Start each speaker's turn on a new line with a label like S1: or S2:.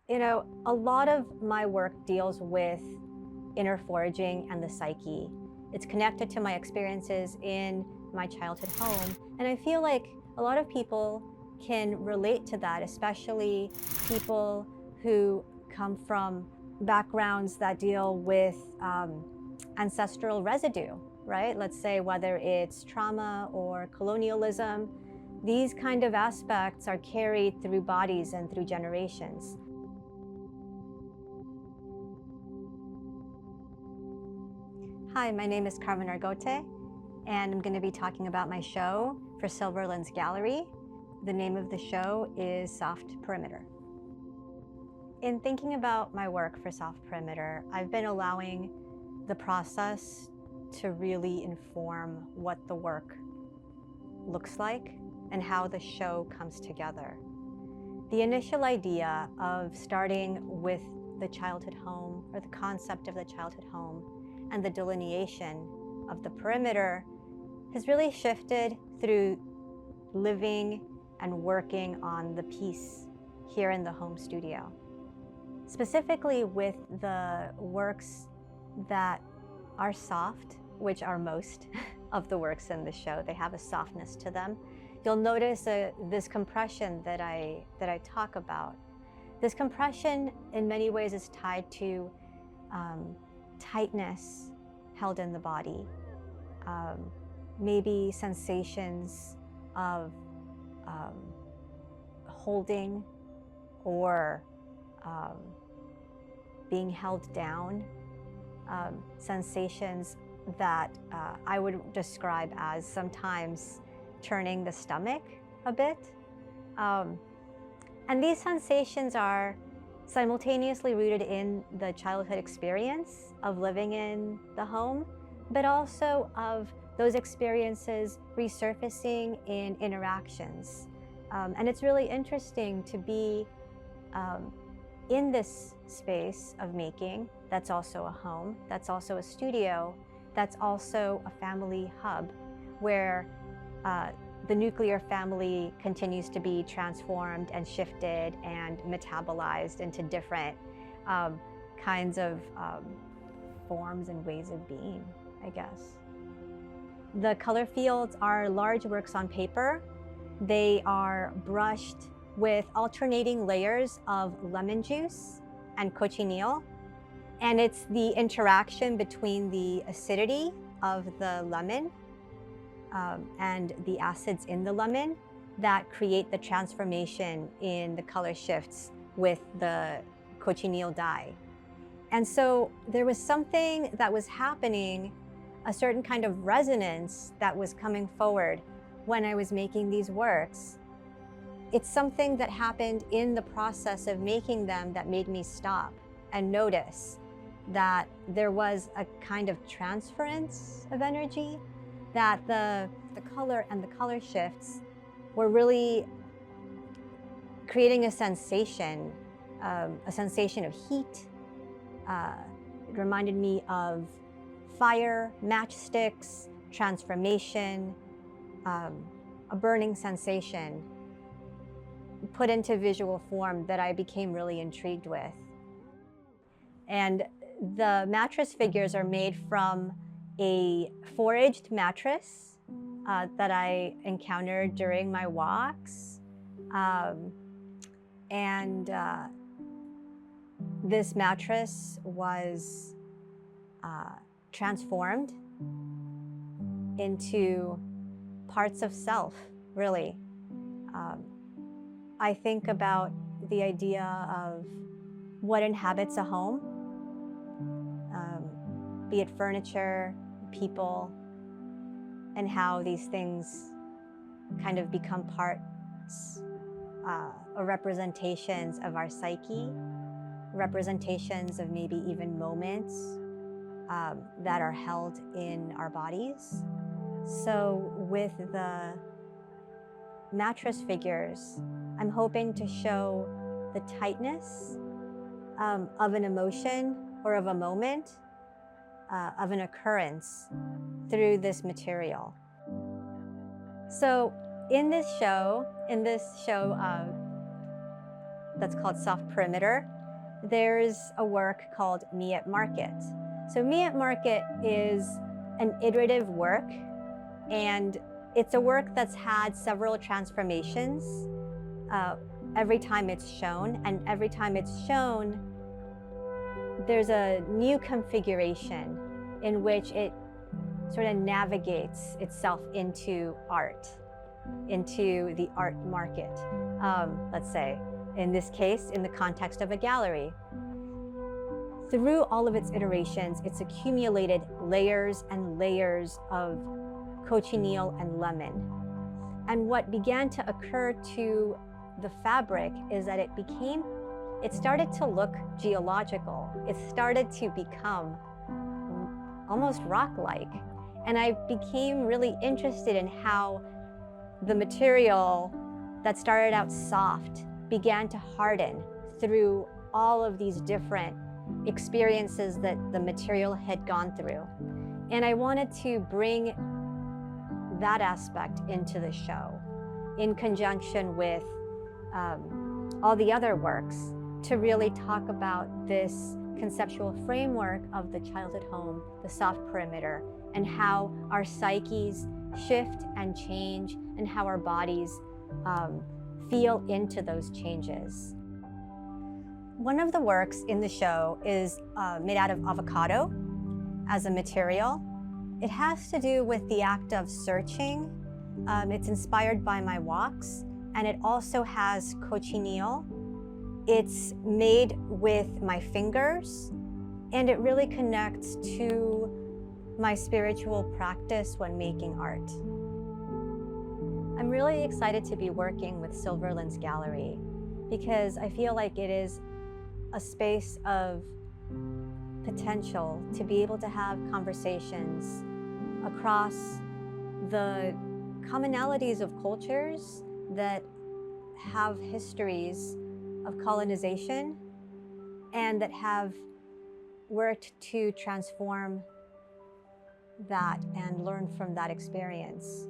S1: You know, a lot of my work deals with inner foraging and the psyche. It's connected to my experiences in my childhood home. And I feel like a lot of people can relate to that, especially people who come from backgrounds that deal with ancestral residue, right? Let's say whether it's trauma or colonialism, these kind of aspects are carried through bodies and through generations. Hi, my name is Carmen Argote, and I'm going to be talking about my show for Silverlens Gallery. The name of the show is Soft Perimeter. In thinking about my work for Soft Perimeter, I've been allowing the process to really inform what the work looks like and how the show comes together. The initial idea of starting with the childhood home, or the concept of the childhood home, and the delineation of the perimeter has really shifted through living and working on the piece here in the home studio. Specifically with the works that are soft, which are most of the works in the show, they have a softness to them. You'll notice this compression that I talk about. This compression in many ways is tied to tightness held in the body, maybe sensations of holding or being held down, sensations that I would describe as sometimes turning the stomach a bit. And these sensations are simultaneously rooted in the childhood experience of living in the home, but also of those experiences resurfacing in interactions. And it's really interesting to be in this space of making that's also a home, that's also a studio, that's also a family hub where the nuclear family continues to be transformed and shifted and metabolized into different kinds of forms and ways of being, I guess. The color fields are large works on paper. They are brushed with alternating layers of lemon juice and cochineal. And it's the interaction between the acidity of the lemon and the acids in the lemon that create the transformation in the color shifts with the cochineal dye. And so there was something that was happening, a certain kind of resonance that was coming forward when I was making these works. It's something that happened in the process of making them that made me stop and notice that there was a kind of transference of energy, that the color and the color shifts were really creating a sensation of heat. It reminded me of fire, matchsticks, transformation, a burning sensation put into visual form that I became really intrigued with. And the mattress figures are made from a foraged mattress that I encountered during my walks. This mattress was transformed into parts of self, really. I think about the idea of what inhabits a home, be it furniture, people, and how these things kind of become parts or representations of our psyche, representations of maybe even moments that are held in our bodies. So with the mattress figures, I'm hoping to show the tightness of an emotion or of a moment, of an occurrence through this material. So in this show that's called Soft Perimeter, there's a work called Me at Market. So Me at Market is an iterative work, and it's a work that's had several transformations every time it's shown, and every time it's shown, there's a new configuration in which it sort of navigates itself into art, into the art market, let's say, in this case, in the context of a gallery. Through all of its iterations, it's accumulated layers and layers of cochineal and lemon. And what began to occur to the fabric is that it started to look geological. It started to become almost rock-like. And I became really interested in how the material that started out soft began to harden through all of these different experiences that the material had gone through. And I wanted to bring that aspect into the show in conjunction with all the other works to really talk about this conceptual framework of the childhood home, the soft perimeter, and how our psyches shift and change, and how our bodies feel into those changes. One of the works in the show is made out of avocado as a material. It has to do with the act of searching. It's inspired by my walks, and it also has cochineal. It's made with my fingers, and it really connects to my spiritual practice when making art. I'm really excited to be working with Silverlens Gallery because I feel like it is a space of potential to be able to have conversations across the commonalities of cultures that have histories of colonization and that have worked to transform that and learn from that experience.